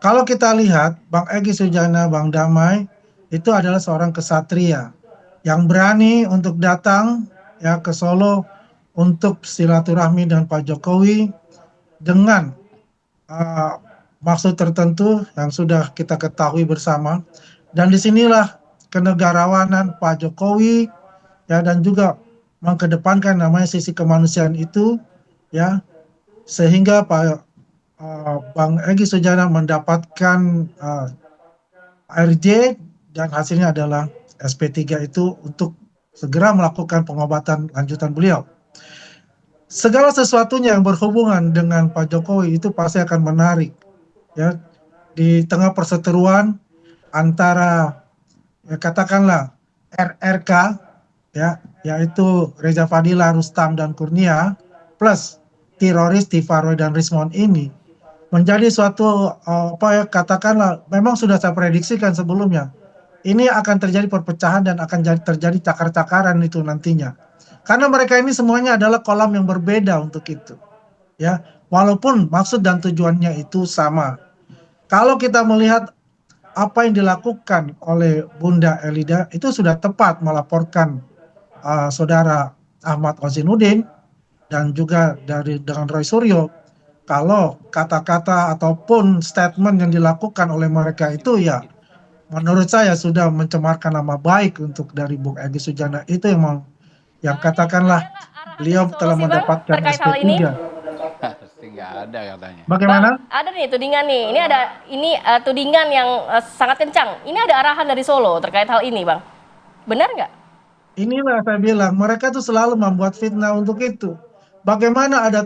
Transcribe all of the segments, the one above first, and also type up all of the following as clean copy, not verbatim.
Kalau kita lihat Bang Egy Sujana, Bang Damai itu adalah seorang kesatria yang berani untuk datang ya ke Solo untuk silaturahmi dengan Pak Jokowi dengan uh, maksud tertentu yang sudah kita ketahui bersama. Dan disinilah kenegarawanan Pak Jokowi ya dan juga mengedepankan namanya sisi kemanusiaan itu ya sehingga Bang Egy Sujana mendapatkan ARJ dan hasilnya adalah SP3 itu untuk segera melakukan pengobatan lanjutan beliau. Segala sesuatunya yang berhubungan dengan Pak Jokowi itu pasti akan menarik ya di tengah perseteruan antara ya katakanlah RRK ya yaitu Reza Fadila, Rustam dan Kurnia plus teroris Tifaroy dan Rismon ini menjadi suatu katakanlah memang sudah saya prediksikan sebelumnya ini akan terjadi perpecahan dan akan terjadi cakar-cakaran itu nantinya karena mereka ini semuanya adalah kolam yang berbeda untuk itu ya walaupun maksud dan tujuannya itu sama. Kalau kita melihat apa yang dilakukan oleh Bunda Elida itu sudah tepat melaporkan saudara Ahmad Kozinuddin dan juga dengan Roy Suryo kalau kata-kata ataupun statement yang dilakukan oleh mereka itu ya menurut saya sudah mencemarkan nama baik untuk dari Bung Egy Sujana itu yang katakanlah beliau telah mendapatkan SP3. Pasti nggak ada katanya. Bagaimana? Bang, ada nih tudingan nih. Ini tudingan yang sangat kencang. Ini ada arahan dari Solo terkait hal ini, Bang. Benar nggak? Inilah saya bilang mereka tuh selalu membuat fitnah untuk itu. Bagaimana ada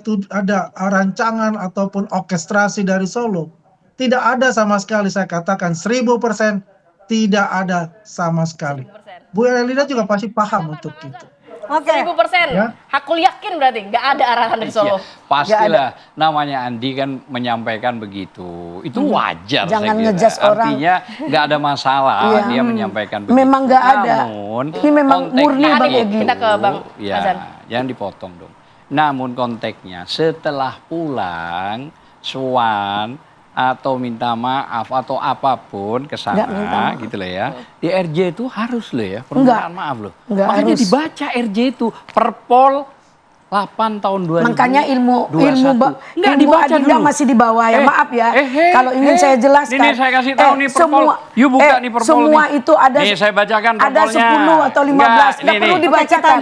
rancangan ataupun orkestrasi dari Solo? Tidak ada sama sekali, saya katakan 1000% tidak ada sama sekali. 1000%. Bu Elida juga pasti paham untuk itu. Oke. 1000%. Ya? Hakul yakin berarti nggak ada arahan dari Solo. Pastilah namanya Andi kan menyampaikan begitu. Itu wajar. Jangan ngejudge orang. Artinya nggak ada masalah dia menyampaikan begitu. Memang nggak ada. Namun ini memang murni Bang Egy. Kita ke Bang Azan. Jangan dipotong dong. Namun konteksnya setelah pulang Swan atau minta maaf atau apapun ke sana gitu loh ya. Di RJ itu harus loh ya permintaan maaf loh. Makanya harus dibaca RJ itu Perpol 8 tahun 2021. Makanya ilmu Adinda masih di bawah ya. Maaf ya. Kalau ingin saya jelaskan. Ini saya kasih tahu nih Perpol. Yuk buka nih Perpol semua nih. Itu ada. Nih saya bacakan Perpolnya. Ada 10 atau 15. Nggak perlu dibacakan.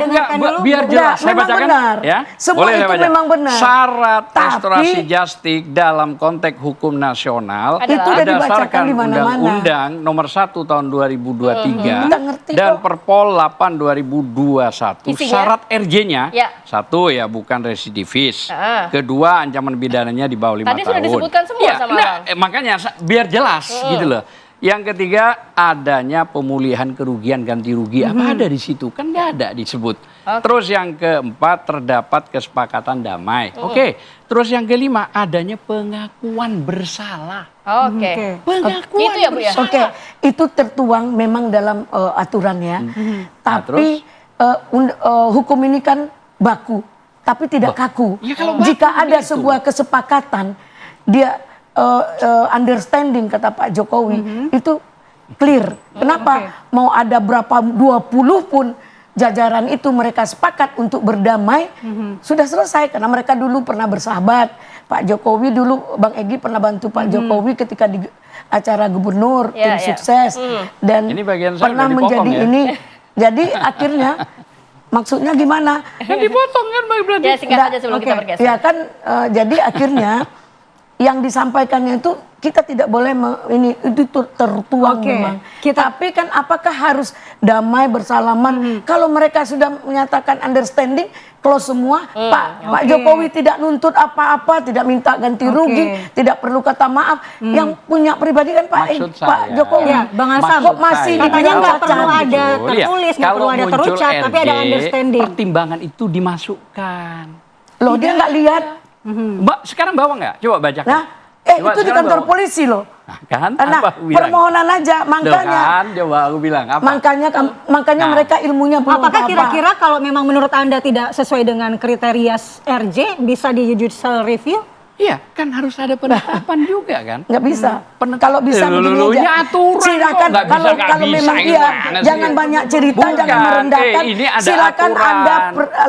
Biar jelas. Saya bacakan. Benar. Ya. Semua boleh itu memang benar. Syarat restorasi justik dalam konteks hukum nasional itu berdasarkan Undang-Undang nomor 1 tahun 2023 dan Perpol 8 2021. Syarat RJ-nya satu ya bukan residivis. Kedua ancaman pidananya di bawah 5 tahun. Tadi sudah disebutkan semua sama Bang. Makanya biar jelas gitu loh. Yang ketiga adanya pemulihan kerugian ganti rugi. Apa ada di situ? Kan nggak ada disebut. Terus yang keempat terdapat kesepakatan damai. Oke. Terus yang kelima adanya pengakuan bersalah. Pengakuan itu ya, Bu, ya? bersalah. Itu tertuang memang dalam aturan ya. Tapi hukum ini kan baku, tapi tidak kaku. Jika ada sebuah kesepakatan, dia understanding kata Pak Jokowi itu clear. Kenapa? Mau ada berapa 20 pun jajaran itu mereka sepakat untuk berdamai, sudah selesai karena mereka dulu pernah bersahabat. Pak Jokowi dulu, Bang Egy pernah bantu Pak Jokowi ketika di acara gubernur, tim sukses dan ini pernah menjadi ini. Jadi akhirnya maksudnya gimana? Yang dipotong kan berarti. Ya singkat saja sebelum kita bergeser. Ya kan jadi akhirnya yang disampaikannya itu kita tidak boleh itu tertuang memang. Tapi kan apakah harus damai bersalaman? Kalau mereka sudah menyatakan understanding, close semua, Pak Jokowi tidak nuntut apa-apa, tidak minta ganti rugi, tidak perlu kata maaf. Yang punya pribadi kan Pak Jokowi. Ya, Bang Hasan, kok masih katanya nggak perlu ada tertulis, nggak perlu ada terucap, tapi ada understanding. Pertimbangan itu dimasukkan. Loh dia nggak lihat. Mbak, sekarang bawa nggak? Coba bacakan. Nah, itu di kantor polisi loh. Nah, permohonan aja, makanya. Coba aku bilang apa? Makanya mereka ilmunya belum. Apakah kira-kira kalau memang menurut Anda tidak sesuai dengan kriteria RJ bisa di judicial review? Iya, kan harus ada penetapan juga kan. Nggak bisa. Kalau bisa begini Ini aja. aturan Silakan kok, nggak kalau bisa, nggak kalau bisa, memang ini iya, mana sih? jangan banyak cerita, Bukan, jangan merendahkan. ini ada Silakan aturan. Anda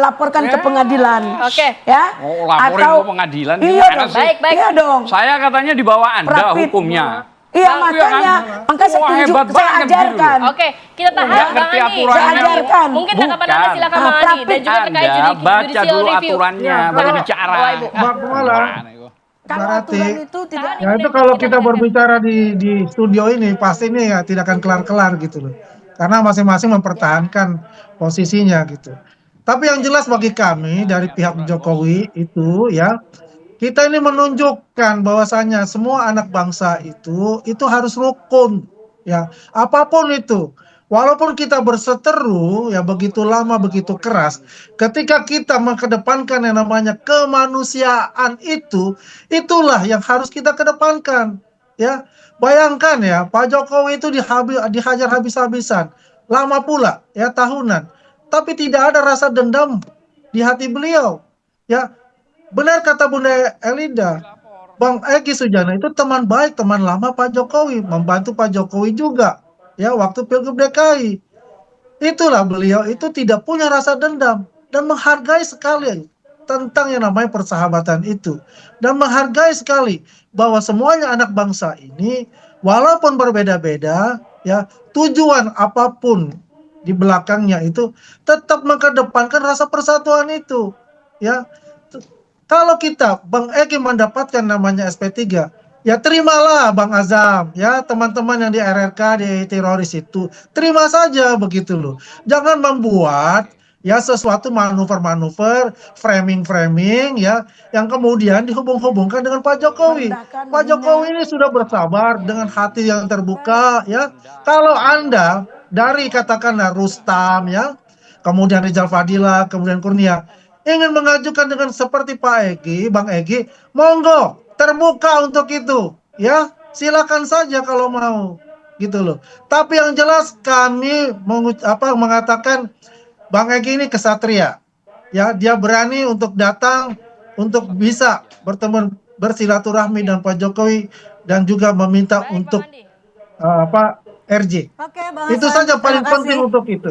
laporkan ke pengadilan. Oke. Ya. Oh, laporin ke pengadilan Iya gimana dong. sih? Baik, baik. Iya dong. Saya katanya di bawah Anda Rapid. hukumnya. Iya Nah, makanya, kan? makanya saya Wah, tunjuk, hebat saya banget gitu ajarkan. Oke, kita tahan Nggak Bang ngerti Andi. aturannya. Saya ajarkan. Mungkin tanggapan Anda Bukan. silakan Bang Andi dan juga terkait Anda baca judicial dulu review. aturannya, Ya, baru kalau- bicara. Wah, Ibu. Mbak Kumala, Kalau Berarti- aturan itu tidak Tahan ya ini itu deh, kalau kita kita dengarkan. berbicara di studio ini pasti ini ya tidak akan kelar-kelar gitu loh. Karena masing-masing mempertahankan posisinya gitu. Tapi yang jelas bagi kami dari pihak Jokowi itu ya, kita ini menunjukkan bahwasanya semua anak bangsa itu harus rukun ya, apapun itu. Walaupun kita berseteru ya begitu lama begitu keras, ketika kita mengedepankan yang namanya kemanusiaan itulah yang harus kita kedepankan ya. Bayangkan ya, Pak Jokowi itu dihajar habis-habisan, lama pula ya tahunan, tapi tidak ada rasa dendam di hati beliau ya. Benar kata Bunda Elinda, Bang Egy Sujana itu teman baik, teman lama Pak Jokowi, membantu Pak Jokowi juga ya waktu Pilgub DKI. Itulah beliau itu tidak punya rasa dendam dan menghargai sekali tentang yang namanya persahabatan itu, dan menghargai sekali bahwa semuanya anak bangsa ini walaupun berbeda-beda ya, tujuan apapun di belakangnya itu tetap mengedepankan rasa persatuan itu ya. Kalau kita Bang Egy mendapatkan namanya SP3, ya terimalah Bang Azam ya, teman-teman yang di RRK di teroris itu terima saja begitu loh. Jangan membuat ya sesuatu manuver-manuver, framing-framing ya yang kemudian dihubung-hubungkan dengan Pak Jokowi. Pak Jokowi ini sudah bersabar dengan hati yang terbuka ya. Kalau Anda dari katakanlah Rustam ya, kemudian Rizal Fadila, kemudian Kurnia ingin mengajukan dengan seperti Pak Egy, Bang Egy, monggo terbuka untuk itu ya, silakan saja kalau mau gitu loh. Tapi yang jelas kami mengatakan Bang Egy ini kesatria ya, dia berani untuk datang untuk bisa bertemu bersilaturahmi dengan Pak Jokowi dan juga meminta Baik, untuk Bang Andi. RJ. Oke, Bang Itu Hasan, saja paling terima penting kasih. untuk itu.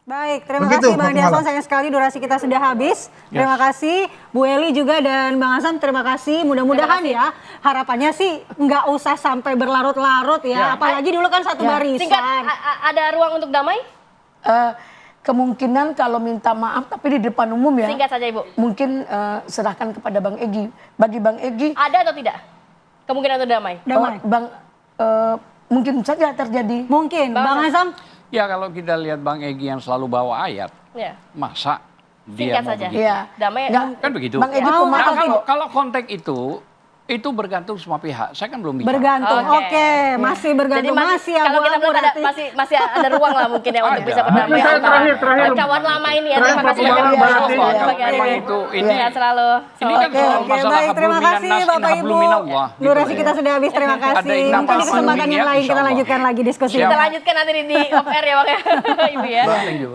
Baik, terima Begitu, kasih Bang Mbak Diason, Kumala. sayang sekali durasi kita sudah habis. Terima kasih Bu Eli juga dan Bang Hasan, terima kasih. Mudah-mudahan ya harapannya sih nggak usah sampai berlarut-larut ya. Apalagi dulu kan satu barisan. Singkat, ada ruang untuk damai? kemungkinan kalau minta maaf tapi di depan umum ya. Singkat saja Ibu. Mungkin serahkan kepada Bang Egy. Bagi Bang Egy, Ada atau tidak kemungkinan untuk damai? Damai. mungkin saja terjadi. Mungkin. Bang Azam, Ya kalau kita lihat Bang Egy yang selalu bawa ayat, Ya. masa dia Singkat mau saja. begitu? Iya. Damai. Kan begitu. Bang Egy Mau Nah, pemaaf. kalau konteks itu bergantung semua pihak. Saya kan belum bicara. bergantung. Oke. Oke, masih bergantung. masih kalau kita abu-abu melihat nanti. masih ada ruang lah mungkin ya untuk Ada. bisa berdamai Saya antara terakhir. kawan lama ini ya. Terakhir, Terima kasih Pak banyak Kumala, Bapak. berarti. Sebagai Memang hari itu ini. ini Sehat selalu. Ini kan Oke, soal oke, masalah baik. Terima habluminan kasih nas, Bapak Ibu. inhabluminallah, gitu Durasi ya. kita sudah habis, terima Ada kasih. yang Mungkin di nampak kesempatan hablumin yang ya, lain kita insya Allah. lanjutkan lagi diskusi. Siap. Kita lanjutkan nanti di off air ya Bang ya. Ibu ya. Thank you.